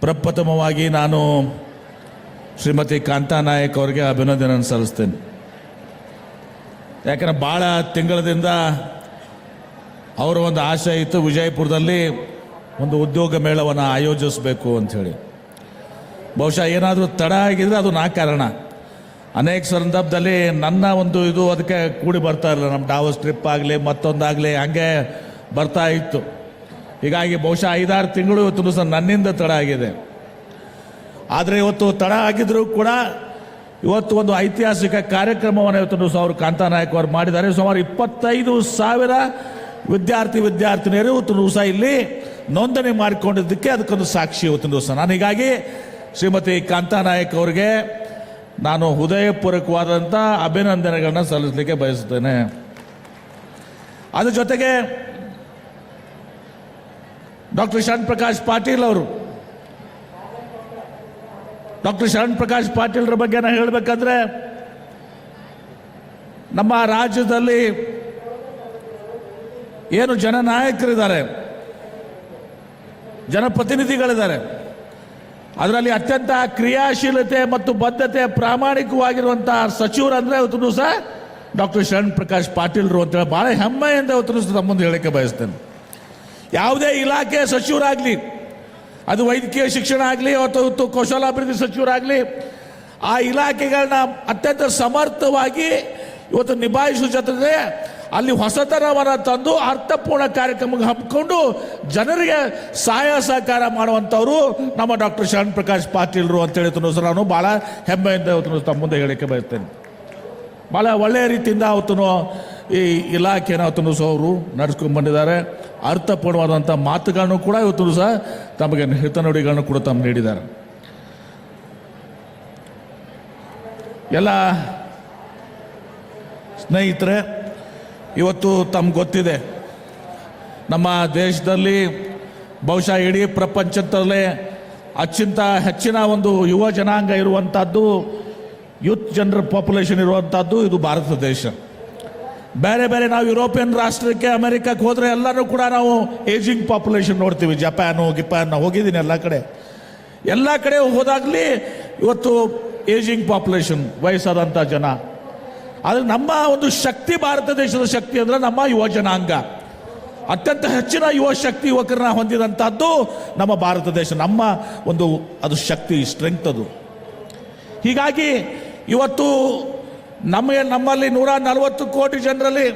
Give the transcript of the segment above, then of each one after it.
ಪ್ರಪ್ರಥಮವಾಗಿ ನಾನು ಶ್ರೀಮತಿ ಕಾಂತಾ ನಾಯಕ್ ಅವರಿಗೆ ಅಭಿನಂದನೆ ಸಲ್ಲಿಸ್ತೇನೆ. ಯಾಕಂದರೆ ಭಾಳ ತಿಂಗಳದಿಂದ ಅವರ ಒಂದು ಆಸೆ ಇತ್ತು ವಿಜಯಪುರದಲ್ಲಿ ಒಂದು ಉದ್ಯೋಗ ಮೇಳವನ್ನು ಆಯೋಜಿಸಬೇಕು ಅಂಥೇಳಿ. ಬಹುಶಃ ಏನಾದರೂ ತಡ ಆಗಿದ್ರೆ ಅದು ನಾ ಕಾರಣ. ಅನೇಕ ಸಂದರ್ಭದಲ್ಲಿ ನನ್ನ ಒಂದು ಇದು ಅದಕ್ಕೆ ಕೂಡಿ ಬರ್ತಾ ಇರಲಿಲ್ಲ. ನಮ್ಮ ಡಾವಸ್ ಟ್ರಿಪ್ ಆಗಲಿ ಮತ್ತೊಂದಾಗಲಿ ಹಾಗೆ ಬರ್ತಾ ಇತ್ತು. ಹೀಗಾಗಿ ಬಹುಶಃ 5-6 ತಿಂಗಳು ಇವತ್ತು ಸಹ ನನ್ನಿಂದ ತಡ ಆಗಿದೆ. ಆದರೆ ಇವತ್ತು ತಡ ಆಗಿದ್ರೂ ಕೂಡ ಇವತ್ತು ಒಂದು ಐತಿಹಾಸಿಕ ಕಾರ್ಯಕ್ರಮವನ್ನು ಇವತ್ತು ಸಹ ಅವರು ಕಾಂತಾ ನಾಯಕ್ ಅವರು ಮಾಡಿದ್ದಾರೆ. ಸುಮಾರು 25,000 ವಿದ್ಯಾರ್ಥಿನಿಯರು ಇವತ್ತು ಸಹ ಇಲ್ಲಿ ನೋಂದಣಿ ಮಾಡಿಕೊಂಡಿದ್ದಕ್ಕೆ ಅದಕ್ಕೊಂದು ಸಾಕ್ಷಿ ಇವತ್ತು ಸಹ. ನಾನು ಹೀಗಾಗಿ ಶ್ರೀಮತಿ ಕಾಂತಾ ನಾಯಕ್ ಅವರಿಗೆ ನಾನು ಹೃದಯಪೂರ್ವಕವಾದಂಥ ಅಭಿನಂದನೆಗಳನ್ನ ಸಲ್ಲಿಸಲಿಕ್ಕೆ ಬಯಸುತ್ತೇನೆ. ಅದ್ರ ಜೊತೆಗೆ ಡಾಕ್ಟರ್ ಶರಣ್ ಪ್ರಕಾಶ್ ಪಾಟೀಲ್ ಅವರು, ಡಾಕ್ಟರ್ ಶರಣ್ ಪ್ರಕಾಶ್ ಪಾಟೀಲ್ರ ಬಗ್ಗೆ ನಾನು ಹೇಳಬೇಕಂದ್ರೆ ನಮ್ಮ ರಾಜ್ಯದಲ್ಲಿ ಏನು ಜನನಾಯಕರಿದ್ದಾರೆ, ಜನಪ್ರತಿನಿಧಿಗಳಿದ್ದಾರೆ, ಅದರಲ್ಲಿ ಅತ್ಯಂತ ಕ್ರಿಯಾಶೀಲತೆ ಮತ್ತು ಬದ್ಧತೆ ಪ್ರಾಮಾಣಿಕವಾಗಿರುವಂಥ ಸಚಿವರು ಅಂದರೆ ಇವತ್ತು ಸಹ ಡಾಕ್ಟರ್ ಶರಣ್ ಪ್ರಕಾಶ್ ಪಾಟೀಲ್ರು ಅಂತೇಳಿ ಭಾಳ ಹೆಮ್ಮೆಯಿಂದ ಇವತ್ತು ತಮ್ಮ ಮುಂದೆ ಹೇಳಕ್ಕೆ ಬಯಸ್ತೇನೆ. ಯಾವುದೇ ಇಲಾಖೆ ಸಚಿವರಾಗಲಿ, ಅದು ವೈದ್ಯಕೀಯ ಶಿಕ್ಷಣ ಆಗಲಿ ಅಥವಾ ಕೌಶಲಾಭಿವೃದ್ಧಿ ಸಚಿವರಾಗಲಿ, ಆ ಇಲಾಖೆಗಳನ್ನ ಅತ್ಯಂತ ಸಮರ್ಥವಾಗಿ ಇವತ್ತು ನಿಭಾಯಿಸುವ ಜೊತೆಗೆ ಅಲ್ಲಿ ಹೊಸತನವನ್ನು ತಂದು ಅರ್ಥಪೂರ್ಣ ಕಾರ್ಯಕ್ರಮ ಹಮ್ಮಿಕೊಂಡು ಜನರಿಗೆ ಸಹಾಯ ಸಹಕಾರ ಮಾಡುವಂಥವರು ನಮ್ಮ ಡಾಕ್ಟರ್ ಶರಣ್ ಪ್ರಕಾಶ್ ಪಾಟೀಲ್ರು ಅಂತೇಳಿ ಸಹ ನಾನು ಭಾಳ ಹೆಮ್ಮೆಯಿಂದ ಇವತ್ತು ತಮ್ಮ ಮುಂದೆ ಹೇಳಿಕೆ ಬಯಸ್ತೇನೆ. ಭಾಳ ಒಳ್ಳೆಯ ರೀತಿಯಿಂದ ಅವತ್ತು ಈ ಇಲಾಖೆನ ಅವತ್ತು ಸಹ ಅವರು ನಡೆಸ್ಕೊಂಡು ಬಂದಿದ್ದಾರೆ. ಅರ್ಥಪೂರ್ಣವಾದಂಥ ಮಾತುಗಳನ್ನು ಕೂಡ ಇವತ್ತು ಸಹ ತಮಗೆ ಹಿತನುಡಿಗಳನ್ನು ಕೂಡ ತಮ್ಮ ನೀಡಿದ್ದಾರೆ. ಎಲ್ಲ ಸ್ನೇಹಿತರೆ, ಇವತ್ತು ತಮ್ಗೆ ಗೊತ್ತಿದೆ ನಮ್ಮ ದೇಶದಲ್ಲಿ ಬಹುಶಃ ಇಡೀ ಪ್ರಪಂಚದಲ್ಲೇ ಅತ್ಯಂತ ಹೆಚ್ಚಿನ ಒಂದು ಯುವ ಜನಾಂಗ ಇರುವಂಥದ್ದು, ಯೂತ್ ಜನರಲ್ ಪಾಪ್ಯುಲೇಷನ್ ಇರುವಂಥದ್ದು ಇದು ಭಾರತ ದೇಶ. ಬೇರೆ ಬೇರೆ ನಾವು ಯುರೋಪಿಯನ್ ರಾಷ್ಟ್ರಕ್ಕೆ ಅಮೆರಿಕಕ್ಕೆ ಹೋದರೆ ಎಲ್ಲರೂ ಕೂಡ ನಾವು ಏಜಿಂಗ್ ಪಾಪ್ಯುಲೇಷನ್ ನೋಡ್ತೀವಿ. ಜಪಾನು ಗಿಪಾನ್ ಹೋಗಿದ್ದೀನಿ ಎಲ್ಲ ಕಡೆ ಹೋದಾಗಲಿ ಇವತ್ತು ಏಜಿಂಗ್ ಪಾಪ್ಯುಲೇಷನ್, ವಯಸ್ಸಾದಂಥ ಜನ. ಆದರೆ ನಮ್ಮ ಒಂದು ಶಕ್ತಿ, ಭಾರತ ದೇಶದ ಶಕ್ತಿ ಅಂದರೆ ನಮ್ಮ ಯುವ ಜನಾಂಗ. ಅತ್ಯಂತ ಹೆಚ್ಚಿನ ಯುವಕರನ್ನ ಹೊಂದಿದಂಥದ್ದು ನಮ್ಮ ಭಾರತ ದೇಶ. ನಮ್ಮ ಒಂದು ಅದು ಶಕ್ತಿ, ಸ್ಟ್ರೆಂಗ್ತ್ ಅದು. ಹೀಗಾಗಿ ಇವತ್ತು ನಮ್ಮಲ್ಲಿ 140 ಕೋಟಿ ಜನರಲ್ಲಿ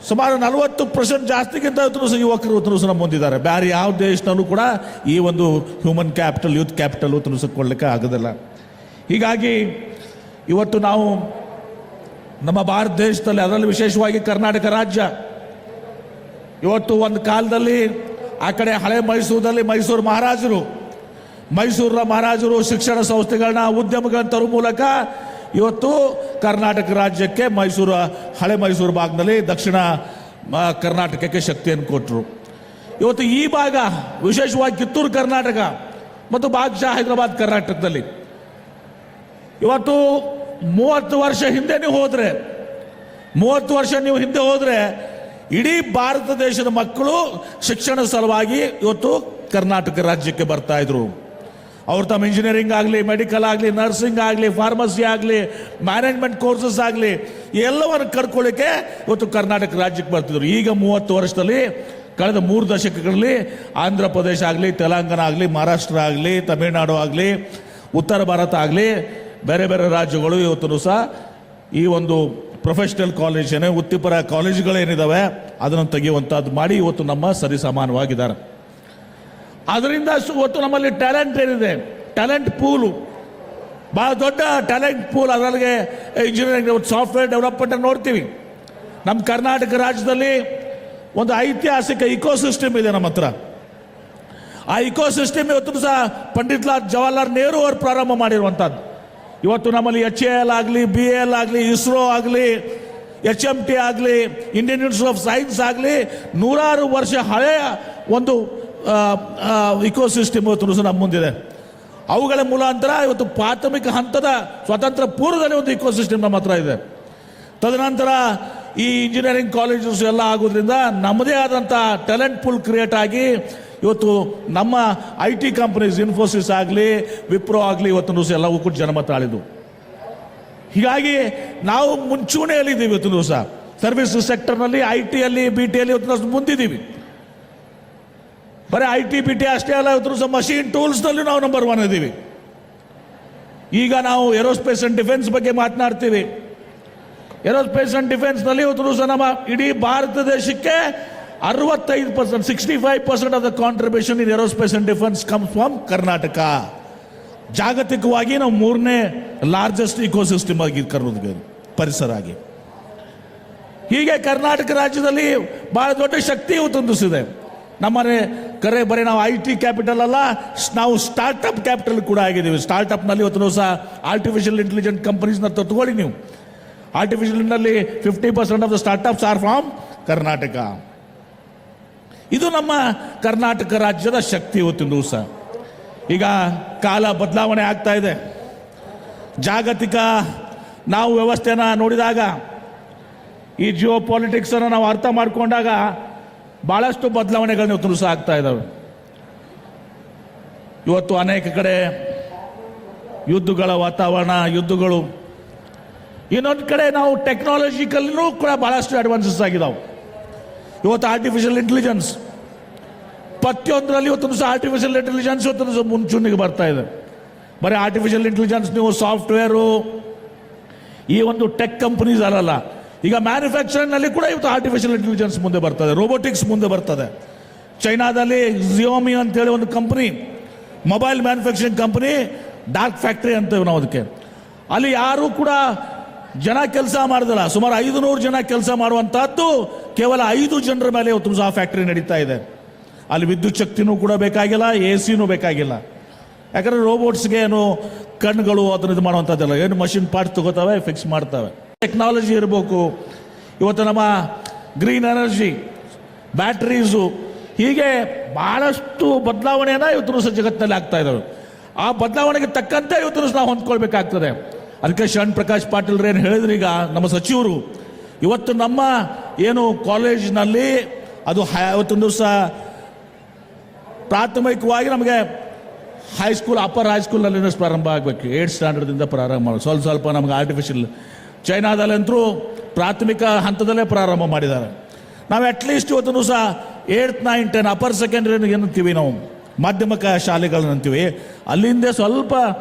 ಸುಮಾರು 40% ಜಾಸ್ತಿಗಿಂತ ಯುವಕರು ನಮ್ಮ ಮುಂದಿದ್ದಾರೆ. ಬೇರೆ ಯಾವ ದೇಶದಲ್ಲೂ ಕೂಡ ಈ ಒಂದು ಹ್ಯೂಮನ್ ಕ್ಯಾಪಿಟಲ್, ಯೂತ್ ಕ್ಯಾಪಿಟಲ್ ಕೊಡಲಿಕ್ಕೆ ಆಗೋದಿಲ್ಲ. ಹೀಗಾಗಿ ಇವತ್ತು ನಾವು ನಮ್ಮ ಭಾರತ ದೇಶದಲ್ಲಿ, ಅದರಲ್ಲಿ ವಿಶೇಷವಾಗಿ ಕರ್ನಾಟಕ ರಾಜ್ಯ, ಇವತ್ತು ಒಂದು ಕಾಲದಲ್ಲಿ ಆ ಕಡೆ ಹಳೆ ಮೈಸೂರಲ್ಲಿ ಮೈಸೂರ ಮಹಾರಾಜರು ಶಿಕ್ಷಣ ಸಂಸ್ಥೆಗಳನ್ನ, ಉದ್ಯಮಗಳನ್ನ ತರುವ ಮೂಲಕ ಇವತ್ತು ಕರ್ನಾಟಕ ರಾಜ್ಯಕ್ಕೆ ಹಳೆ ಮೈಸೂರು ಭಾಗದಲ್ಲಿ ದಕ್ಷಿಣ ಕರ್ನಾಟಕಕ್ಕೆ ಶಕ್ತಿಯನ್ನು ಕೊಟ್ಟರು. ಇವತ್ತು ಈ ಭಾಗ ವಿಶೇಷವಾಗಿ ಕಿತ್ತೂರು ಕರ್ನಾಟಕ ಮತ್ತು ಭಾಗಶಃ ಹೈದರಾಬಾದ್ ಕರ್ನಾಟಕದಲ್ಲಿ ಇವತ್ತು 30 ವರ್ಷ ಹಿಂದೆ ನೀವು ಹೋದರೆ ಇಡೀ ಭಾರತ ದೇಶದ ಮಕ್ಕಳು ಶಿಕ್ಷಣ ಸಲುವಾಗಿ ಇವತ್ತು ಕರ್ನಾಟಕ ರಾಜ್ಯಕ್ಕೆ ಬರ್ತಾ ಇದ್ರು. ಅವ್ರು ತಮ್ಮ ಇಂಜಿನಿಯರಿಂಗ್ ಆಗಲಿ, ಮೆಡಿಕಲ್ ಆಗಲಿ, ನರ್ಸಿಂಗ್ ಆಗಲಿ, ಫಾರ್ಮಸಿ ಆಗಲಿ, ಮ್ಯಾನೇಜ್ಮೆಂಟ್ ಕೋರ್ಸಸ್ ಆಗಲಿ ಎಲ್ಲವನ್ನು ಕರ್ಕೊಳ್ಳಿಕ್ಕೆ ಇವತ್ತು ಕರ್ನಾಟಕ ರಾಜ್ಯಕ್ಕೆ ಬರ್ತಿದ್ರು. ಈಗ 30 ವರ್ಷದಲ್ಲಿ, ಕಳೆದ 3 ದಶಕಗಳಲ್ಲಿ ಆಂಧ್ರ ಪ್ರದೇಶ ಆಗಲಿ, ತೆಲಂಗಾಣ ಆಗಲಿ, ಮಹಾರಾಷ್ಟ್ರ ಆಗಲಿ, ತಮಿಳುನಾಡು ಆಗಲಿ, ಉತ್ತರ ಭಾರತ ಆಗಲಿ, ಬೇರೆ ಬೇರೆ ರಾಜ್ಯಗಳು ಇವತ್ತು ಸಹ ಈ ಒಂದು ಪ್ರೊಫೆಷನಲ್ ಕಾಲೇಜ್ ವೃತ್ತಿಪರ ಕಾಲೇಜುಗಳೇನಿದ್ದಾವೆ ಅದನ್ನು ತೆಗೆಯುವಂಥದ್ದು ಮಾಡಿ ಇವತ್ತು ನಮ್ಮ ಸರಿಸಮಾನವಾಗಿದ್ದಾರೆ. ಅದರಿಂದ ಇವತ್ತು ನಮ್ಮಲ್ಲಿ ಟ್ಯಾಲೆಂಟ್ ಏನಿದೆ, ಟ್ಯಾಲೆಂಟ್ ಪೂಲು, ಭಾಳ ದೊಡ್ಡ ಟ್ಯಾಲೆಂಟ್ ಪೂಲ್. ಅದರೊಳಗೆ ಇಂಜಿನಿಯರಿಂಗ್, ಸಾಫ್ಟ್ವೇರ್ ಡೆವಲಪ್ಮೆಂಟ್ ನೋಡ್ತೀವಿ. ನಮ್ಮ ಕರ್ನಾಟಕ ರಾಜ್ಯದಲ್ಲಿ ಒಂದು ಐತಿಹಾಸಿಕ ಇಕೋಸಿಸ್ಟಮ್ ಇದೆ ನಮ್ಮ ಹತ್ರ. ಆ ಇಕೋಸಿಸ್ಟಮ್ ಇವತ್ತು ಸಹ ಪಂಡಿತ್ ಜವಾಹರ್ಲಾಲ್ ನೆಹರು ಅವರು ಪ್ರಾರಂಭ ಮಾಡಿರುವಂಥದ್ದು. ಇವತ್ತು ನಮ್ಮಲ್ಲಿ HAL ಆಗಲಿ, BAL ಆಗಲಿ, ಇಸ್ರೋ ಆಗಲಿ, HMT ಆಗಲಿ, ಇಂಡಿಯನ್ ಇನ್ಸ್ಟಿಟ್ಯೂಟ್ ಆಫ್ ಸೈನ್ಸ್ ಆಗಲಿ, 100 ವರ್ಷ ಹಳೆಯ ಒಂದು ಇಕೋಸಿಸ್ಟಮ್ ಇವತ್ತು ಸಹ ನಮ್ಮ ಮುಂದಿದೆ. ಅವುಗಳ ಮುಖಾಂತರ ಇವತ್ತು ಪ್ರಾಥಮಿಕ ಹಂತದ ಸ್ವಾತಂತ್ರ್ಯ ಪೂರ್ವದಲ್ಲಿ ಒಂದು ಇಕೋಸಿಸ್ಟಮ್ ನಮ್ಮ ಹತ್ರ ಇದೆ. ತದನಂತರ ಈ ಇಂಜಿನಿಯರಿಂಗ್ ಕಾಲೇಜಸ್ ಎಲ್ಲ ಆಗೋದ್ರಿಂದ ನಮ್ಮದೇ ಆದಂಥ ಟ್ಯಾಲೆಂಟ್ ಪೂಲ್ ಕ್ರಿಯೇಟ್ ಆಗಿ ಇವತ್ತು ನಮ್ಮ IT ಕಂಪನೀಸ್ ಇನ್ಫೋಸಿಸ್ ಆಗಲಿ ವಿಪ್ರೋ ಆಗಲಿ ಇವತ್ತು ದಿವಸ ಎಲ್ಲವೂ ಕೂಡ ಜನ್ಮ ತಾಳಿದ್ವು. ಹೀಗಾಗಿ ನಾವು ಮುಂಚೂಣಿಯಲ್ಲಿದ್ದೀವಿ. ಇವತ್ತು ದಿವಸ ಸರ್ವಿಸ್ ಸೆಕ್ಟರ್ನಲ್ಲಿ IT-ಯಲ್ಲಿ BT-ಯಲ್ಲಿ ಇವತ್ತು ದಿವಸ ಮುಂದಿದ್ದೀವಿ. ಬರೀ IT BT ಅಷ್ಟೇ ಅಲ್ಲ, ಇವತ್ತು ದಿವಸ ಮಷೀನ್ ಟೂಲ್ಸ್ನಲ್ಲಿ ನಾವು ನಂಬರ್ 1 ಇದ್ದೀವಿ. ಈಗ ನಾವು ಏರೋಸ್ಪೇಸ್ ಅಂಡ್ ಡಿಫೆನ್ಸ್ ಬಗ್ಗೆ ಮಾತನಾಡ್ತೀವಿ. ಏರೋಸ್ಪೇಸ್ ಅಂಡ್ ಡಿಫೆನ್ಸ್ನಲ್ಲಿ ಇವತ್ತು ದಿವಸ ನಮ್ಮ ಇಡೀ ಭಾರತ ದೇಶಕ್ಕೆ 65%, 65% of the contribution in aerospace and defence comes from Karnataka. ಜಾಗತಿಕವಾಗಿ ನಾವು 3ನೇ ಲಾರ್ಜೆಸ್ಟ್ ಇಕೋಸಿಸ್ಟಮ್ ಆಗಿ ಕರ್ನಾಟಕ ಪರಿಸರ ಆಗಿ. ಹೀಗೆ ಕರ್ನಾಟಕ ರಾಜ್ಯದಲ್ಲಿ ಬಹಳ ದೊಡ್ಡ ಶಕ್ತಿ ಇವತ್ತೊಂದಿಸಿದೆ. ನಮ್ಮನೆ ಬರೀ ನಾವು IT ಕ್ಯಾಪಿಟಲ್ ಅಲ್ಲ, ನಾವು ಸ್ಟಾರ್ಟ್ಅಪ್ ಕ್ಯಾಪಿಟಲ್ ಕೂಡ ಆಗಿದ್ದೀವಿ. ಸ್ಟಾರ್ಟ್ಅಪ್ನಲ್ಲಿ ಇವತ್ತು ದಿವಸ ಆರ್ಟಿಫಿಷಿಯಲ್ ಇಂಟೆಲಿಜೆಂಟ್ ಕಂಪನೀಸ್ನ ತಗೊಳ್ಳಿ ನೀವು. ಆರ್ಟಿಫಿಷಿಯಲ್ನಲ್ಲಿ 50% of the startups are from Karnataka. ಇದು ನಮ್ಮ ಕರ್ನಾಟಕ ರಾಜ್ಯದ ಶಕ್ತಿ ಇವತ್ತಿನ ದಿವಸ. ಈಗ ಕಾಲ ಬದಲಾವಣೆ ಆಗ್ತಾ ಇದೆ. ಜಾಗತಿಕ ನಾವು ವ್ಯವಸ್ಥೆನ ನೋಡಿದಾಗ, ಈ ಜಿಯೋ ಪಾಲಿಟಿಕ್ಸನ್ನು ನಾವು ಅರ್ಥ ಮಾಡಿಕೊಂಡಾಗ ಭಾಳಷ್ಟು ಬದಲಾವಣೆಗಳನ್ನ ಇವತ್ತು ದಿವಸ ಆಗ್ತಾ ಇದ್ದಾವೆ. ಇವತ್ತು ಅನೇಕ ಕಡೆ ಯುದ್ಧಗಳ ವಾತಾವರಣ, ಯುದ್ಧಗಳು. ಇನ್ನೊಂದು ಕಡೆ ನಾವು ಟೆಕ್ನಾಲಜಿಕಲ್ಲೂ ಕೂಡ ಭಾಳಷ್ಟು ಅಡ್ವಾನ್ಸಸ್ ಆಗಿದ್ದಾವೆ. ಇವತ್ತು ಆರ್ಟಿಫಿಷಿಯಲ್ ಇಂಟೆಲಿಜೆನ್ಸ್ ಪ್ರತಿಯೊಂದರಲ್ಲಿ ಇವತ್ತು ದಿವಸ ಆರ್ಟಿಫಿಷಿಯಲ್ ಇಂಟೆಲಿಜೆನ್ಸ್ ಇವತ್ತು ದಿವಸ ಮುಂಚೂಣಿಗೆ ಬರ್ತಾ ಇದೆ. ಬರೀ ಆರ್ಟಿಫಿಷಿಯಲ್ ಇಂಟೆಲಿಜೆನ್ಸ್ ನೀವು ಸಾಫ್ಟ್ವೇರು ಈ ಒಂದು ಟೆಕ್ ಕಂಪನೀಸ್ ಅಲ್ಲಲ್ಲ, ಈಗ ಮ್ಯಾನುಫ್ಯಾಕ್ಚರಿಂಗ್ನಲ್ಲಿ ಕೂಡ ಇವತ್ತು ಆರ್ಟಿಫಿಷಿಯಲ್ ಇಂಟೆಲಿಜೆನ್ಸ್ ಮುಂದೆ ಬರ್ತದೆ, ರೋಬೋಟಿಕ್ಸ್ ಮುಂದೆ ಬರ್ತದೆ. ಚೈನಾದಲ್ಲಿ ಜಿಯೋಮಿ ಅಂತೇಳಿ ಒಂದು company, mobile manufacturing company, dark factory ಅಂತೇವೆ ನಾವು ಅದಕ್ಕೆ. ಅಲ್ಲಿ ಯಾರೂ ಕೂಡ ಜನ ಕೆಲಸ ಮಾಡಿದಲ್ಲ, ಸುಮಾರು 500 ಜನ ಕೆಲಸ ಮಾಡುವಂತಹದ್ದು ಕೇವಲ 5 ಜನರ ಮೇಲೆ ಇವತ್ತು ಆ ಫ್ಯಾಕ್ಟ್ರಿ ನಡೀತಾ ಇದೆ. ಅಲ್ಲಿ ವಿದ್ಯುತ್ ಶಕ್ತಿನೂ ಕೂಡ ಬೇಕಾಗಿಲ್ಲ, AC-ನೂ ಬೇಕಾಗಿಲ್ಲ. ಯಾಕಂದರೆ ರೋಬೋಟ್ಸ್ಗೆ ಏನು ಕಣ್ಣುಗಳು ಅದನ್ನು ಇದು ಮಾಡುವಂಥದ್ದಲ್ಲ, ಏನು ಮಷಿನ್ ಪಾರ್ಟ್ಸ್ ತಗೋತವೆ, ಫಿಕ್ಸ್ ಮಾಡ್ತವೆ. ಟೆಕ್ನಾಲಜಿ ಇರಬೇಕು. ಇವತ್ತು ನಮ್ಮ ಗ್ರೀನ್ ಎನರ್ಜಿ, ಬ್ಯಾಟ್ರೀಸು, ಹೀಗೆ ಭಾಳಷ್ಟು ಬದಲಾವಣೆಯನ್ನು ಇವತ್ತು ದಿವಸ ಜಗತ್ತಿನಲ್ಲಿ ಆಗ್ತಾ ಇದ್ದಾವೆ. ಆ ಬದಲಾವಣೆಗೆ ತಕ್ಕಂತೆ ಇವತ್ತು ದಿವಸ ನಾವು ಹೊಂದ್ಕೊಳ್ಬೇಕಾಗ್ತದೆ. ಅದಕ್ಕೆ ಶರಣ್ ಪ್ರಕಾಶ್ ಪಾಟೀಲ್ ಏನು ಹೇಳಿದ್ರು, ಈಗ ನಮ್ಮ ಸಚಿವರು ಇವತ್ತು ನಮ್ಮ ಏನು ಕಾಲೇಜಿನಲ್ಲಿ ಅದು ಇವತ್ತೊಂದು ದಿವಸ ಪ್ರಾಥಮಿಕವಾಗಿ ನಮಗೆ ಹೈಸ್ಕೂಲ್, ಅಪ್ಪರ್ ಹೈಸ್ಕೂಲ್ನಲ್ಲಿ ಪ್ರಾರಂಭ ಆಗಬೇಕು. 8th ಸ್ಟ್ಯಾಂಡರ್ಡ್ದಿಂದ ಪ್ರಾರಂಭ ಮಾಡೋದು. ಸ್ವಲ್ಪ ನಮಗೆ ಆರ್ಟಿಫಿಷಿಯಲ್, ಚೈನಾದಲ್ಲಂತರೂ ಪ್ರಾಥಮಿಕ ಹಂತದಲ್ಲೇ ಪ್ರಾರಂಭ ಮಾಡಿದ್ದಾರೆ. ನಾವು ಅಟ್ಲೀಸ್ಟ್ ಇವತ್ತು ದಿವಸ 8th, 9th, 10 ಅಪ್ಪರ್ ಸೆಕೆಂಡ್ರಿ ಏನಂತೀವಿ ನಾವು, ಮಾಧ್ಯಮಿಕ ಶಾಲೆಗಳನ್ನ ಅಂತೀವಿ, ಅಲ್ಲಿಂದ ಸ್ವಲ್ಪ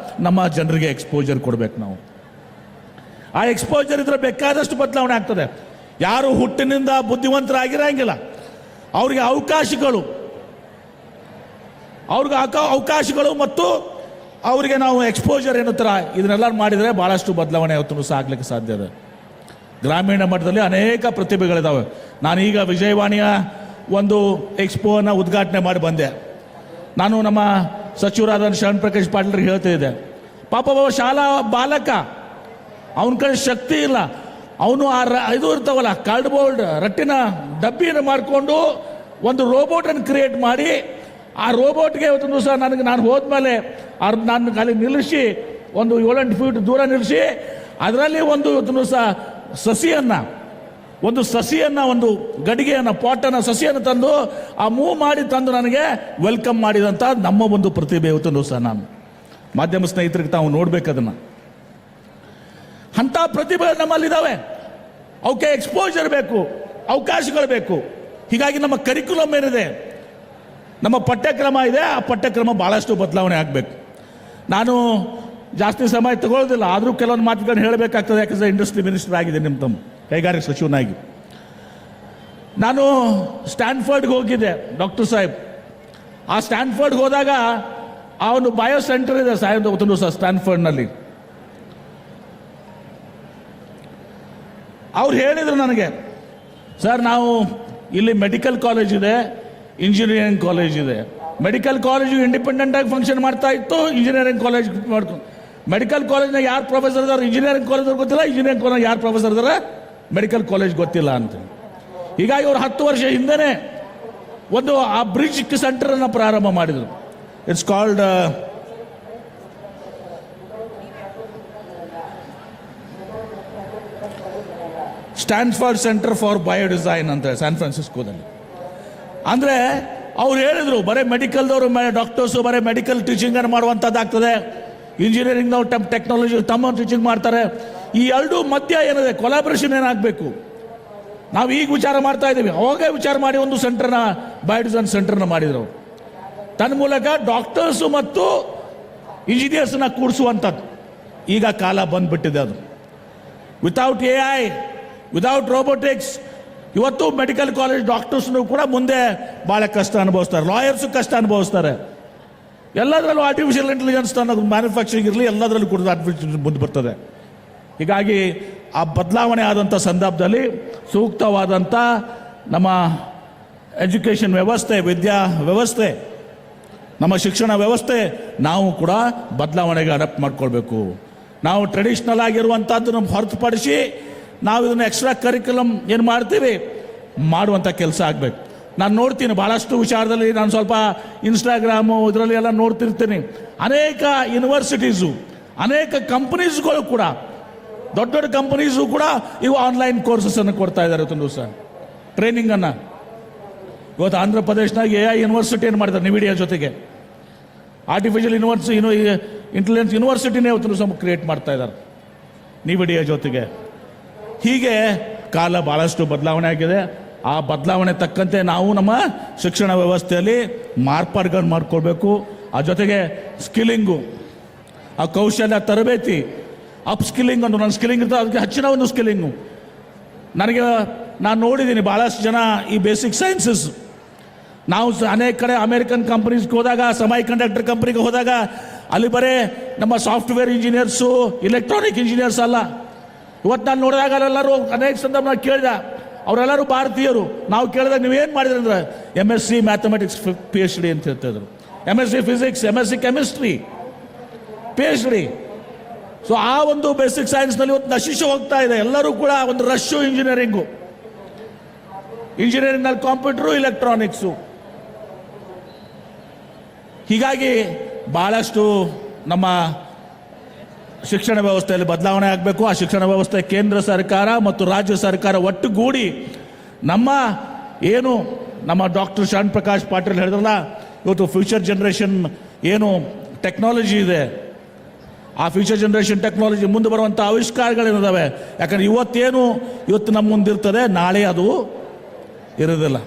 ನಮ್ಮ ಜನರಿಗೆ ಎಕ್ಸ್ಪೋಜರ್ ಕೊಡಬೇಕು ನಾವು. ಆ ಎಕ್ಸ್ಪೋಜರ್ ಇದ್ರೆ ಬೇಕಾದಷ್ಟು ಬದಲಾವಣೆ ಆಗ್ತದೆ. ಯಾರು ಹುಟ್ಟಿನಿಂದ ಬುದ್ಧಿವಂತರಾಗಿರಂಗಿಲ್ಲ, ಅವ್ರಿಗೆ ಅವಕಾಶಗಳು ಮತ್ತು ಅವರಿಗೆ ನಾವು ಎಕ್ಸ್ಪೋಜರ್ ಏನೋ ಥರ ಇದನ್ನೆಲ್ಲ ಮಾಡಿದರೆ ಭಾಳಷ್ಟು ಬದಲಾವಣೆ ಅವತ್ತು ಸಹ ಆಗ್ಲಿಕ್ಕೆ ಸಾಧ್ಯ ಇದೆ. ಗ್ರಾಮೀಣ ಮಟ್ಟದಲ್ಲಿ ಅನೇಕ ಪ್ರತಿಭೆಗಳಿದ್ದಾವೆ. ನಾನೀಗ ವಿಜಯವಾಣಿಯ ಒಂದು ಎಕ್ಸ್ಪೋನ ಉದ್ಘಾಟನೆ ಮಾಡಿ ಬಂದೆ. ನಾನು ನಮ್ಮ ಸಚಿವರಾದ ಶರಣ್ ಪ್ರಕಾಶ್ ಪಾಟೀಲ್ರಿಗೆ ಹೇಳ್ತಿದ್ದೆ, ಪಾಪ ಶಾಲಾ ಬಾಲಕ, ಅವನ ಕಡೆ ಶಕ್ತಿ ಇಲ್ಲ, ಅವನು ಇದು ಇರ್ತಾವಲ್ಲ ಕಾರ್ಡ್ಬೋರ್ಡ್ ರಟ್ಟಿನ ಡಬ್ಬಿಯನ್ನು ಮಾಡಿಕೊಂಡು ಒಂದು ರೋಬೋಟನ್ನು ಕ್ರಿಯೇಟ್ ಮಾಡಿ, ಆ ರೋಬೋಟ್ಗೆ ಇವತ್ತು ದಿವಸ ನಾನು ಹೋದ್ಮೇಲೆ ನಾನು ಅಲ್ಲಿ ನಿಲ್ಲಿಸಿ ಒಂದು 7-8 ಫೀಟ್ ದೂರ ನಿಲ್ಲಿಸಿ ಅದರಲ್ಲಿ ಒಂದು ಇವತ್ತು ದಿವಸ ಸಸಿಯನ್ನು ಒಂದು ಗಡಿಗೆಯನ್ನು, ಪಾಟನ್ನು, ಸಸಿಯನ್ನು ತಂದು ಆ ಮೂವ್ ಮಾಡಿ ತಂದು ನನಗೆ ವೆಲ್ಕಮ್ ಮಾಡಿದಂಥ ನಮ್ಮ ಒಂದು ಪ್ರತಿಭೆ ಇವತ್ತು ದಿವಸ ನಾನು ಮಾಧ್ಯಮ ಸ್ನೇಹಿತರಿಗೆ ತಾವು ನೋಡ್ಬೇಕು. ಅದನ್ನು ಅಂಥ ಪ್ರತಿಭೆ ನಮ್ಮಲ್ಲಿದ್ದಾವೆ. ಅವಕ್ಕೆ ಎಕ್ಸ್ಪೋಜರ್ ಬೇಕು, ಅವಕಾಶಗಳು ಬೇಕು. ಹೀಗಾಗಿ ನಮ್ಮ ಕರಿಕ್ಯುಲಮ್ ಏನಿದೆ, ನಮ್ಮ ಪಠ್ಯಕ್ರಮ ಇದೆ, ಆ ಪಠ್ಯಕ್ರಮ ಭಾಳಷ್ಟು ಬದಲಾವಣೆ ಆಗಬೇಕು. ನಾನು ಜಾಸ್ತಿ ಸಮಯ ತಗೊಳ್ಳೋದಿಲ್ಲ, ಆದರೂ ಕೆಲವೊಂದು ಮಾತುಗಳನ್ನು ಹೇಳಬೇಕಾಗ್ತದೆ. ಯಾಕಂದರೆ ಇಂಡಸ್ಟ್ರಿ ಮಿನಿಸ್ಟರ್ ಆಗಿದೆ, ನಿಮ್ಮ ತಮ್ಮ ಕೈಗಾರಿಕಾ ಸಚಿವನಾಗಿ. ನಾನು ಸ್ಟ್ಯಾನ್ಫರ್ಡ್ಗೆ ಹೋಗಿದ್ದೆ, ಡಾಕ್ಟರ್ ಸಾಹೇಬ್. ಆ ಸ್ಟ್ಯಾನ್ಫರ್ಡ್ಗೆ ಹೋದಾಗ ಆ ಒಂದು ಬಯೋ ಸೆಂಟರ್ ಇದೆ ಒಂದು ಸ್ಟ್ಯಾನ್ಫರ್ಡ್ನಲ್ಲಿ. ಅವ್ರು ಹೇಳಿದರು ನನಗೆ, ಸರ್ ನಾವು ಇಲ್ಲಿ ಮೆಡಿಕಲ್ ಕಾಲೇಜ್ ಇದೆ, ಇಂಜಿನಿಯರಿಂಗ್ ಕಾಲೇಜ್ ಇದೆ. ಮೆಡಿಕಲ್ ಕಾಲೇಜು ಇಂಡಿಪೆಂಡೆಂಟಾಗಿ ಫಂಕ್ಷನ್ ಮಾಡ್ತಾ ಇತ್ತು, ಇಂಜಿನಿಯರಿಂಗ್ ಕಾಲೇಜ್ ಮಾಡ್ಕೊಂಡು. ಮೆಡಿಕಲ್ ಕಾಲೇಜ್ನಾಗ ಯಾರು ಪ್ರೊಫೆಸರ್ ಇದ್ದಾರೆ, ಇಂಜಿನಿಯರಿಂಗ್ ಕಾಲೇಜ್ ಗೊತ್ತಿಲ್ಲ, ಇಂಜಿನಿಯರಿಂಗ್ ಕಾಲೇಜ್ ಯಾರು ಪ್ರೊಫೆಸರ್ ಇದ್ದಾರೆ, ಮೆಡಿಕಲ್ ಕಾಲೇಜ್ ಗೊತ್ತಿಲ್ಲ ಅಂತ. ಹೀಗಾಗಿ ಅವರು 10 ವರ್ಷ ಹಿಂದೆನೇ ಒಂದು ಆ ಬ್ರಿಡ್ಜ್ ಸೆಂಟರನ್ನು ಪ್ರಾರಂಭ ಮಾಡಿದರು. It's called Stanford Center for Biodesign ಅಂತ ಸ್ಯಾನ್ ಫ್ರಾನ್ಸಿಸ್ಕೋದಲ್ಲಿ. ಅಂದರೆ ಅವ್ರು ಹೇಳಿದರು ಬರೀ ಮೆಡಿಕಲ್ದವರು ಡಾಕ್ಟರ್ಸು ಬರೀ ಮೆಡಿಕಲ್ ಟೀಚಿಂಗನ್ನು ಮಾಡುವಂಥದ್ದಾಗ್ತದೆ, ಇಂಜಿನಿಯರಿಂಗ್ನವ್ರು ಟೆಕ್ನಾಲಜಿ ತಮ್ಮ ಟೀಚಿಂಗ್ ಮಾಡ್ತಾರೆ. ಈ ಎರಡೂ ಮಧ್ಯ ಏನಿದೆ ಕೊಲಾಬ್ರೇಷನ್ ಏನಾಗಬೇಕು, ನಾವು ಈಗ ವಿಚಾರ ಮಾಡ್ತಾ ಇದ್ದೀವಿ. ಅವಾಗ ವಿಚಾರ ಮಾಡಿ ಒಂದು ಸೆಂಟರ್ನ ಬಯೋಡಿಸೈನ್ ಸೆಂಟರ್ನ ಮಾಡಿದರು. ತನ್ನ ಮೂಲಕ ಡಾಕ್ಟರ್ಸು ಮತ್ತು ಇಂಜಿನಿಯರ್ಸ್ನ ಕೂಡಿಸುವಂಥದ್ದು ಈಗ ಕಾಲ ಬಂದುಬಿಟ್ಟಿದೆ. ಅದು ವಿತೌಟ್ AI, ವಿತೌಟ್ ರೋಬೋಟಿಕ್ಸ್ ಇವತ್ತು ಮೆಡಿಕಲ್ ಕಾಲೇಜ್ ಡಾಕ್ಟರ್ಸ್ನು ಕೂಡ ಮುಂದೆ ಭಾಳ ಕಷ್ಟ ಅನುಭವಿಸ್ತಾರೆ, ಲಾಯರ್ಸು ಕಷ್ಟ ಅನುಭವಿಸ್ತಾರೆ. ಎಲ್ಲದರಲ್ಲೂ ಆರ್ಟಿಫಿಷಿಯಲ್ ಇಂಟೆಲಿಜೆನ್ಸ್ ಅನ್ನೋದು ಮ್ಯಾನುಫ್ಯಾಕ್ಚರಿಂಗ್ ಇರಲಿ, ಎಲ್ಲದರಲ್ಲೂ ಕೂಡ ಆರ್ಟಿಫಿಷಿಯಲ್ ಮುಂದೆ ಬರ್ತದೆ. ಹೀಗಾಗಿ ಆ ಬದಲಾವಣೆ ಆದಂಥ ಸಂದರ್ಭದಲ್ಲಿ ಸೂಕ್ತವಾದಂಥ ನಮ್ಮ ಎಜುಕೇಷನ್ ವ್ಯವಸ್ಥೆ, ವಿದ್ಯಾ ವ್ಯವಸ್ಥೆ, ನಮ್ಮ ಶಿಕ್ಷಣ ವ್ಯವಸ್ಥೆ ನಾವು ಕೂಡ ಬದಲಾವಣೆಗೆ ಅಡಾಪ್ಟ್ ಮಾಡ್ಕೊಳ್ಬೇಕು. ನಾವು ಟ್ರೆಡಿಷ್ನಲ್ ಆಗಿರುವಂಥದ್ದನ್ನು ಹೊರತುಪಡಿಸಿ ನಾವು ಇದನ್ನು ಎಕ್ಸ್ಟ್ರಾ ಕರಿಕ್ಯುಲಮ್ ಏನು ಮಾಡ್ತೀವಿ ಮಾಡುವಂಥ ಕೆಲಸ ಆಗಬೇಕು. ನಾನು ನೋಡ್ತೀನಿ ಭಾಳಷ್ಟು ವಿಚಾರದಲ್ಲಿ, ನಾನು ಸ್ವಲ್ಪ ಇನ್ಸ್ಟಾಗ್ರಾಮು ಇದರಲ್ಲಿ ಎಲ್ಲ ನೋಡ್ತಿರ್ತೀನಿ. ಅನೇಕ ಯೂನಿವರ್ಸಿಟೀಸು, ಅನೇಕ ಕಂಪನೀಸ್ಗಳು ಕೂಡ, ದೊಡ್ಡ ದೊಡ್ಡ ಕಂಪನೀಸು ಕೂಡ ಇವು ಆನ್ಲೈನ್ ಕೋರ್ಸಸ್ಸನ್ನು ಕೊಡ್ತಾ ಇದ್ದಾರೆ. ಇವತ್ತು ಸಹ ಟ್ರೈನಿಂಗನ್ನು ಇವತ್ತು ಆಂಧ್ರ ಪ್ರದೇಶನಾಗ AI ಯೂನಿವರ್ಸಿಟಿ ಏನು ಮಾಡಿದ್ದಾರೆ NVIDIA ಜೊತೆಗೆ, ಆರ್ಟಿಫಿಷಿಯಲ್ ಇಂಟೆಲಿಜೆನ್ಸ್ ಯೂನಿವರ್ಸಿಟಿನೇ ಇವತ್ತು ಸಹ ಕ್ರಿಯೇಟ್ ಮಾಡ್ತಾ ಇದ್ದಾರೆ NVIDIA ಜೊತೆಗೆ. ಹೀಗೆ ಕಾಲ ಭಾಳಷ್ಟು ಬದಲಾವಣೆ ಆಗಿದೆ. ಆ ಬದಲಾವಣೆ ತಕ್ಕಂತೆ ನಾವು ನಮ್ಮ ಶಿಕ್ಷಣ ವ್ಯವಸ್ಥೆಯಲ್ಲಿ ಮಾರ್ಪಾಡುಗಳನ್ನು ಮಾಡಿಕೊಳ್ಬೇಕು. ಆ ಜೊತೆಗೆ ಸ್ಕಿಲ್ಲಿಂಗು, ಆ ಕೌಶಲ್ಯ ತರಬೇತಿ, ಅಪ್ ಸ್ಕಿಲ್ಲಿಂಗ್ ಒಂದು ನನ್ನ ಸ್ಕಿಲ್ಲಿಂಗ್ ಇರ್ತದೆ, ಅದಕ್ಕೆ ಹೆಚ್ಚಿನ ಒಂದು ಸ್ಕಿಲ್ಲಿಂಗು. ನಾನು ನೋಡಿದ್ದೀನಿ ಭಾಳಷ್ಟು ಜನ ಈ ಬೇಸಿಕ್ ಸೈನ್ಸಸ್, ನಾವು ಅನೇಕ ಕಡೆ ಅಮೇರಿಕನ್ ಕಂಪ್ನೀಸ್ಗೆ ಹೋದಾಗ, ಸೆಮಿ ಕಂಡಕ್ಟರ್ ಕಂಪ್ನಿಗೆ ಹೋದಾಗ ಅಲ್ಲಿ ಬರೀ ನಮ್ಮ ಸಾಫ್ಟ್ವೇರ್ ಇಂಜಿನಿಯರ್ಸು, ಇಲೆಕ್ಟ್ರಾನಿಕ್ ಇಂಜಿನಿಯರ್ಸ್ ಅಲ್ಲ. ಇವತ್ತು ನಾನು ನೋಡಿದಾಗ ಅಲ್ಲೆಲ್ಲರೂ ಅನೇಕ ಸಂದರ್ಭ ನಾನು ಕೇಳಿದೆ, ಅವರೆಲ್ಲರೂ ಭಾರತೀಯರು. ನಾವು ಕೇಳಿದಾಗ ನೀವೇನು ಮಾಡಿದ್ರಿ ಅಂದರೆ MSc ಮ್ಯಾಥಮೆಟಿಕ್ಸ್ PhD ಅಂತ ಹೇಳ್ತಿದ್ರು, MSc physics, MSc chemistry, PhD. So ಆ ಒಂದು ಬೇಸಿಕ್ ಸೈನ್ಸ್ನಲ್ಲಿ ಇವತ್ತು ನಶಿಸಿ ಹೋಗ್ತಾ ಇದೆ. ಎಲ್ಲರೂ ಕೂಡ ಒಂದು ರಶ್ಶು ಇಂಜಿನಿಯರಿಂಗ್ನಲ್ಲಿ ಕಂಪ್ಯೂಟರು, ಎಲೆಕ್ಟ್ರಾನಿಕ್ಸು. ಹೀಗಾಗಿ ಭಾಳಷ್ಟು ನಮ್ಮ ಶಿಕ್ಷಣ ವ್ಯವಸ್ಥೆಯಲ್ಲಿ ಬದಲಾವಣೆ ಆಗಬೇಕು. ಆ ಶಿಕ್ಷಣ ವ್ಯವಸ್ಥೆ ಕೇಂದ್ರ ಸರ್ಕಾರ ಮತ್ತು ರಾಜ್ಯ ಸರ್ಕಾರ ಒಟ್ಟುಗೂಡಿ ನಮ್ಮ ಡಾಕ್ಟರ್ ಶರಣ್ ಪ್ರಕಾಶ್ ಪಾಟೀಲ್ ಹೇಳಿದ್ರಲ್ಲ, ಇವತ್ತು ಫ್ಯೂಚರ್ ಜನ್ರೇಷನ್ ಏನು ಟೆಕ್ನಾಲಜಿ ಇದೆ, ಆ ಫ್ಯೂಚರ್ ಜನ್ರೇಷನ್ ಟೆಕ್ನಾಲಜಿ ಮುಂದೆ ಬರುವಂಥ ಆವಿಷ್ಕಾರಗಳೇನಿದ್ದಾವೆ. ಯಾಕಂದರೆ ಇವತ್ತು ನಮ್ಮ ಮುಂದಿರ್ತದೆ, ನಾಳೆ ಅದು ಇರೋದಿಲ್ಲ.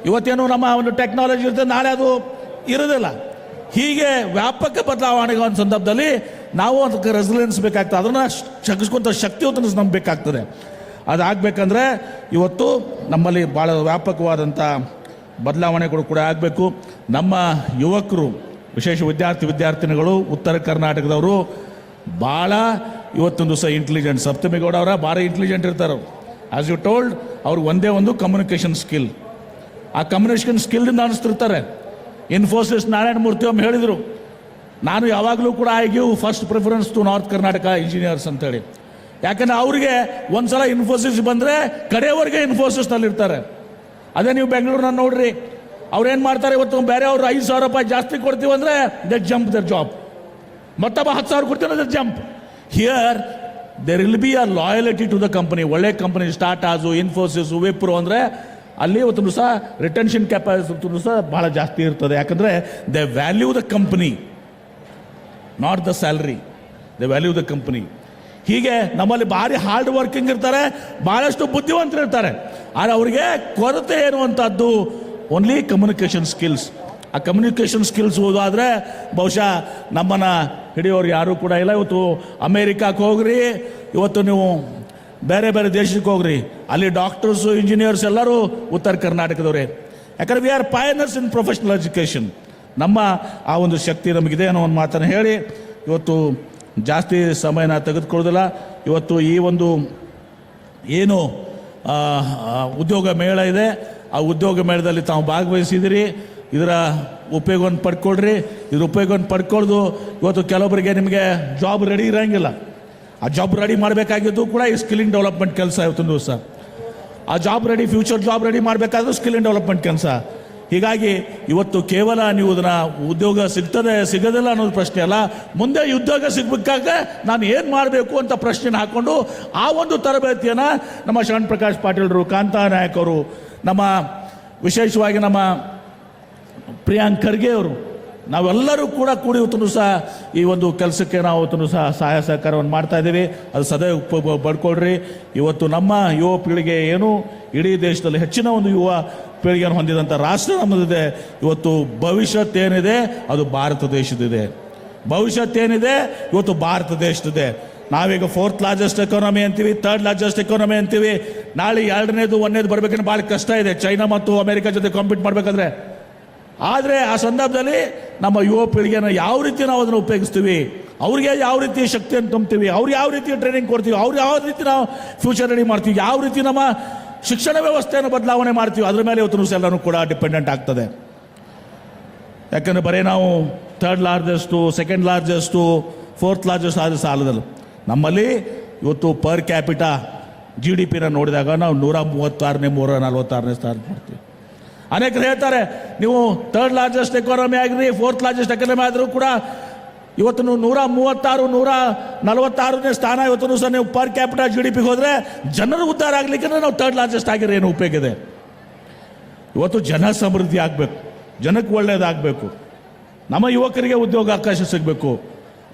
ಇವತ್ತೇನು ನಮ್ಮ ಒಂದು ಟೆಕ್ನಾಲಜಿ ಇರ್ತದೆ, ನಾಳೆ ಅದು ಇರೋದಿಲ್ಲ. ಹೀಗೆ ವ್ಯಾಪಕ ಬದಲಾವಣೆಗಳ ಒಂದು ಸಂದರ್ಭದಲ್ಲಿ ನಾವು ಅದಕ್ಕೆ ರೆಸಿಲಿಯನ್ಸ್ ಬೇಕಾಗ್ತದೆ, ಅದನ್ನು ಶಗಿಸ್ಕೊಂಥ ಶಕ್ತಿಯುತ ನಮ್ಗೆ ಬೇಕಾಗ್ತದೆ. ಅದಾಗಬೇಕಂದ್ರೆ ಇವತ್ತು ನಮ್ಮಲ್ಲಿ ಭಾಳ ವ್ಯಾಪಕವಾದಂಥ ಬದಲಾವಣೆಗಳು ಕೂಡ ಆಗಬೇಕು. ನಮ್ಮ ಯುವಕರು, ವಿಶೇಷ ವಿದ್ಯಾರ್ಥಿನಿಗಳು, ಉತ್ತರ ಕರ್ನಾಟಕದವರು ಭಾಳ ಇವತ್ತೊಂದು ಸಹ ಇಂಟೆಲಿಜೆಂಟ್. ಸಪ್ತಮಿಗೌಡ ಅವರ ಭಾಳ ಇಂಟೆಲಿಜೆಂಟ್ ಇರ್ತಾರೆ. ಆಸ್ ಯು ಟೋಲ್ಡ್, ಅವ್ರಿಗೆ ಒಂದೇ ಒಂದು ಕಮ್ಯುನಿಕೇಷನ್ ಸ್ಕಿಲ್. ಆ ಕಮ್ಯುನಿಕೇಷನ್ ಸ್ಕಿಲ್ನಿಂದ ಅನಿಸ್ತಿರ್ತಾರೆ. ಇನ್ಫೋಸಿಸ್ ನಾರಾಯಣ ಮೂರ್ತಿ ಒಮ್ಮೆ ಹೇಳಿದರು, ನಾನು ಯಾವಾಗಲೂ ಕೂಡ I give first preference to north Karnataka engineers ಅಂತೇಳಿ. ಯಾಕಂದರೆ ಅವರಿಗೆ ಒಂದು ಸಲ ಇನ್ಫೋಸಿಸ್ ಬಂದರೆ ಕಡೆಯವರೆಗೆ ಇನ್ಫೋಸಿಸ್ನಲ್ಲಿರ್ತಾರೆ. ಅದೇ ನೀವು ಬೆಂಗಳೂರನ್ನ ನೋಡ್ರಿ, ಅವ್ರೇನು ಮಾಡ್ತಾರೆ, ಇವತ್ತು ಬೇರೆ ಅವರು 5,000 ರೂಪಾಯಿ ಜಾಸ್ತಿ ಕೊಡ್ತೀವಿ ಅಂದರೆ ದೆ ಜಂಪ್ ದರ್ ಜಾಬ್. ಮತ್ತೊಬ್ಬ 10,000 ಕೊಡ್ತೀವಿ ಅಂದರೆ jump. Here there will be a loyalty to the company. ಒಳ್ಳೆ ಕಂಪನಿ, ಟಾಟಾಸು, ಇನ್ಫೋಸಿಸು, ವಿಪ್ರೋ ಅಂದರೆ ಅಲ್ಲಿ ಇವತ್ತು ಸಹ ರಿಟೆನ್ಷನ್ ಕೆಪಾಸಿಟಿ ಸಹ ಭಾಳ ಜಾಸ್ತಿ ಇರ್ತದೆ. ಯಾಕಂದರೆ they value the company, not the salary, they value the company. ಹೀಗೆ ನಮ್ಮಲ್ಲಿ ಭಾರಿ ಹಾರ್ಡ್ ವರ್ಕಿಂಗ್ ಇರ್ತಾರೆ, ಭಾಳಷ್ಟು ಬುದ್ಧಿವಂತರು ಇರ್ತಾರೆ. ಆದರೆ ಅವರಿಗೆ ಕೊರತೆ ಏನುವಂಥದ್ದು ಓನ್ಲಿ ಕಮ್ಯುನಿಕೇಷನ್ ಸ್ಕಿಲ್ಸ್. ಆ ಕಮ್ಯುನಿಕೇಷನ್ ಸ್ಕಿಲ್ಸ್ ಹೋದಾದರೆ ಬಹುಶಃ ನಮ್ಮನ್ನು ಹಿಡಿಯೋರು ಯಾರೂ ಕೂಡ ಇಲ್ಲ. ಇವತ್ತು ಅಮೇರಿಕಕ್ಕೆ ಹೋಗ್ರಿ, ಇವತ್ತು ನೀವು ಬೇರೆ ಬೇರೆ ದೇಶಕ್ಕೆ ಹೋಗ್ರಿ, ಅಲ್ಲಿ ಡಾಕ್ಟರ್ಸು, ಇಂಜಿನಿಯರ್ಸ್ ಎಲ್ಲರೂ ಉತ್ತರ ಕರ್ನಾಟಕದವರೇ. ಯಾಕಂದರೆ we are pioneers in professional education. ನಮ್ಮ ಆ ಒಂದು ಶಕ್ತಿ ನಮಗಿದೆ ಅನ್ನೋ ಒಂದು ಮಾತನ್ನು ಹೇಳಿ ಇವತ್ತು ಜಾಸ್ತಿ ಸಮಯನ ತೆಗೆದುಕೊಳ್ಳೋದಿಲ್ಲ. ಇವತ್ತು ಈ ಒಂದು ಏನು ಉದ್ಯೋಗ ಮೇಳ ಇದೆ, ಆ ಉದ್ಯೋಗ ಮೇಳದಲ್ಲಿ ತಾವು ಭಾಗವಹಿಸಿದಿರಿ. ಇದರ ಉಪಯೋಗವನ್ನು ಪಡ್ಕೊಳ್ರಿ. ಇದ್ರ ಉಪಯೋಗವನ್ನು ಪಡ್ಕೊಳ್ದು ಇವತ್ತು ಕೆಲವೊಬ್ಬರಿಗೆ ನಿಮಗೆ ಜಾಬ್ ರೆಡಿ ಇರೋಂಗಿಲ್ಲ. ಆ ಜಾಬ್ ರೆಡಿ ಮಾಡಬೇಕಾಗಿದ್ದು ಕೂಡ ಈ ಸ್ಕಿಲ್ಲಿಂಗ್ ಡೆವಲಪ್ಮೆಂಟ್ ಕೆಲಸ ಇವತ್ತೊಂದು ದಿವಸ. ಆ job ready, future job ready ಮಾಡಬೇಕಾದ್ರೂ ಸ್ಕಿಲ್ಲಿಂಗ್ ಡೆವಲಪ್ಮೆಂಟ್ ಕೆಲಸ. ಹೀಗಾಗಿ ಇವತ್ತು ಕೇವಲ ನೀವು ಇದನ್ನು ಉದ್ಯೋಗ ಸಿಗೋದಿಲ್ಲ ಅನ್ನೋದು ಪ್ರಶ್ನೆ ಅಲ್ಲ, ಮುಂದೆ ಉದ್ಯೋಗ ಸಿಗಬೇಕಾಗ ನಾನು ಏನು ಮಾಡಬೇಕು ಅಂತ ಪ್ರಶ್ನೆನ ಹಾಕ್ಕೊಂಡು ಆ ಒಂದು ತರಬೇತಿಯನ್ನು ನಮ್ಮ ಶರಣ್ ಪ್ರಕಾಶ್ ಪಾಟೀಲ್ರು, ಕಾಂತಾ ನಾಯಕ್ ಅವರು, ನಮ್ಮ ವಿಶೇಷವಾಗಿ ನಮ್ಮ ಪ್ರಿಯಾಂಕ್ ಖರ್ಗೆ ಅವರು, ನಾವೆಲ್ಲರೂ ಕೂಡ ಕೂಡಿ ಇವತ್ತು ಸಹ ಈ ಒಂದು ಕೆಲಸಕ್ಕೆ ನಾವು ಇವತ್ತು ಸಹ ಸಹಾಯ ಸಹಕಾರವನ್ನು ಮಾಡ್ತಾ ಇದ್ದೀವಿ. ಅದು ಸದಾ ಪಡ್ಕೊಳ್ರಿ. ಇವತ್ತು ನಮ್ಮ ಯುವ ಪೀಳಿಗೆ ಏನು ಇಡೀ ದೇಶದಲ್ಲಿ ಹೆಚ್ಚಿನ ಒಂದು ಯುವ ಪೀಳಿಗೆಯನ್ನು ಹೊಂದಿದಂಥ ರಾಷ್ಟ್ರ ನಮ್ಮದಿದೆ. ಇವತ್ತು ಭವಿಷ್ಯತ್ ಏನಿದೆ ಅದು ಭಾರತ ದೇಶದಿದೆ. ಭವಿಷ್ಯತ್ ಏನಿದೆ ಇವತ್ತು ಭಾರತ ದೇಶದಿದೆ. ನಾವೀಗ 4th ಲಾರ್ಜೆಸ್ಟ್ ಎಕಾನಮಿ ಅಂತೀವಿ, 3rd ಲಾರ್ಜೆಸ್ಟ್ ಎಕಾನಮಿ ಅಂತೀವಿ. ನಾಳೆ 2ನೇದು 1ನೇದು ಬರಬೇಕಂದ್ರೆ ಭಾಳ ಕಷ್ಟ ಇದೆ, ಚೈನಾ ಮತ್ತು ಅಮೆರಿಕ ಜೊತೆ ಕಾಂಪೀಟ್ ಮಾಡಬೇಕಾದ್ರೆ. ಆದರೆ ಆ ಸಂದರ್ಭದಲ್ಲಿ ನಮ್ಮ ಯುವ ಪೀಳಿಗೆನ ಯಾವ ರೀತಿ ನಾವು ಅದನ್ನು ಉಪಯೋಗಿಸ್ತೀವಿ, ಅವ್ರಿಗೆ ಯಾವ ರೀತಿ ಶಕ್ತಿಯನ್ನು ತುಂಬ್ತೀವಿ, ಅವ್ರು ಯಾವ ರೀತಿ ಟ್ರೈನಿಂಗ್ ಕೊಡ್ತೀವಿ, ಅವ್ರು ಯಾವ ರೀತಿ ನಾವು ಫ್ಯೂಚರ್ ರೆಡಿ ಮಾಡ್ತೀವಿ, ಯಾವ ರೀತಿ ನಮ್ಮ ಶಿಕ್ಷಣ ವ್ಯವಸ್ಥೆಯನ್ನು ಬದಲಾವಣೆ ಮಾಡ್ತೀವಿ, ಅದ್ರ ಮೇಲೆ ಇವತ್ತು ಎಲ್ಲನೂ ಕೂಡ ಡಿಪೆಂಡೆಂಟ್ ಆಗ್ತದೆ. ಯಾಕಂದರೆ ಬರೀ ನಾವು 3rd largest, 2nd largest, 4th largest ಆದ ಸಾಲದಲ್ಲ. ನಮ್ಮಲ್ಲಿ ಇವತ್ತು ಪರ್ ಕ್ಯಾಪಿಟಾ GDP ನೋಡಿದಾಗ ನಾವು 136ನೇ 146ನೇ ಸ್ಥಾನ ಮಾಡ್ತೀವಿ. ಅನೇಕರು ಹೇಳ್ತಾರೆ ನೀವು 3rd ಲಾರ್ಜೆಸ್ಟ್ ಎಕಾನಮಿ ಆಗಿರಿ, 4th ಲಾರ್ಜೆಸ್ಟ್ ಎಕಾನಮಿ ಆದರೂ ಕೂಡ ಇವತ್ತು 136, 146ನೇ ಸ್ಥಾನ ಇವತ್ತು ಸಹ ನೀವು ಪರ್ ಕ್ಯಾಪಿಟಲ್ GDP ಹೋದರೆ ಜನರು ಉದ್ಧಾರ ಆಗಲಿಕ್ಕೆ ನಾವು 3rd ಲಾರ್ಜೆಸ್ಟ್ ಆಗಿರೋ ಏನು ಉಪಯೋಗ ಇದೆ? ಇವತ್ತು ಜನ ಸಮೃದ್ಧಿ ಆಗಬೇಕು, ಜನಕ್ಕೆ ಒಳ್ಳೆಯದಾಗಬೇಕು, ನಮ್ಮ ಯುವಕರಿಗೆ ಉದ್ಯೋಗ ಅವಕಾಶ ಸಿಗಬೇಕು.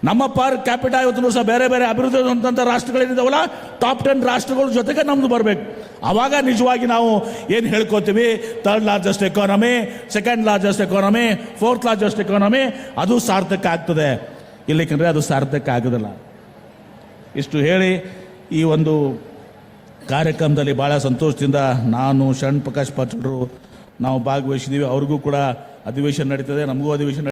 ನಮ್ಮ ಪರ್ ಕ್ಯಾಪಿಟಲ್ ಇವತ್ತು ಸಹ ಬೇರೆ ಬೇರೆ ಅಭಿವೃದ್ಧಿ ಹೊಂದಂಥ ರಾಷ್ಟ್ರಗಳೇನಿದಾವಲ್ಲ, ಟಾಪ್ 10 ರಾಷ್ಟ್ರಗಳ ಜೊತೆಗೆ ನಮ್ಮದು ಬರಬೇಕು. ಆವಾಗ ನಿಜವಾಗಿ ನಾವು ಏನು ಹೇಳ್ಕೊತೀವಿ, 3rd largest economy, 2nd largest economy, 4th largest economy, ಅದು ಸಾರ್ಥಕ ಆಗ್ತದೆ. ಇಲ್ಲಿಕಂದ್ರೆ ಅದು ಸಾರ್ಥಕ ಆಗೋದಿಲ್ಲ. ಇಷ್ಟು ಹೇಳಿ ಈ ಒಂದು ಕಾರ್ಯಕ್ರಮದಲ್ಲಿ ಭಾಳ ಸಂತೋಷದಿಂದ ನಾನು ಶರಣ್ ಪ್ರಕಾಶ್ ಪಾಟೀಲ್ರು ನಾವು ಭಾಗವಹಿಸಿದ್ದೀವಿ. ಅವ್ರಿಗೂ ಕೂಡ ಅಧಿವೇಶನ ನಡೀತದೆ, ನಮಗೂ ಅಧಿವೇಶನ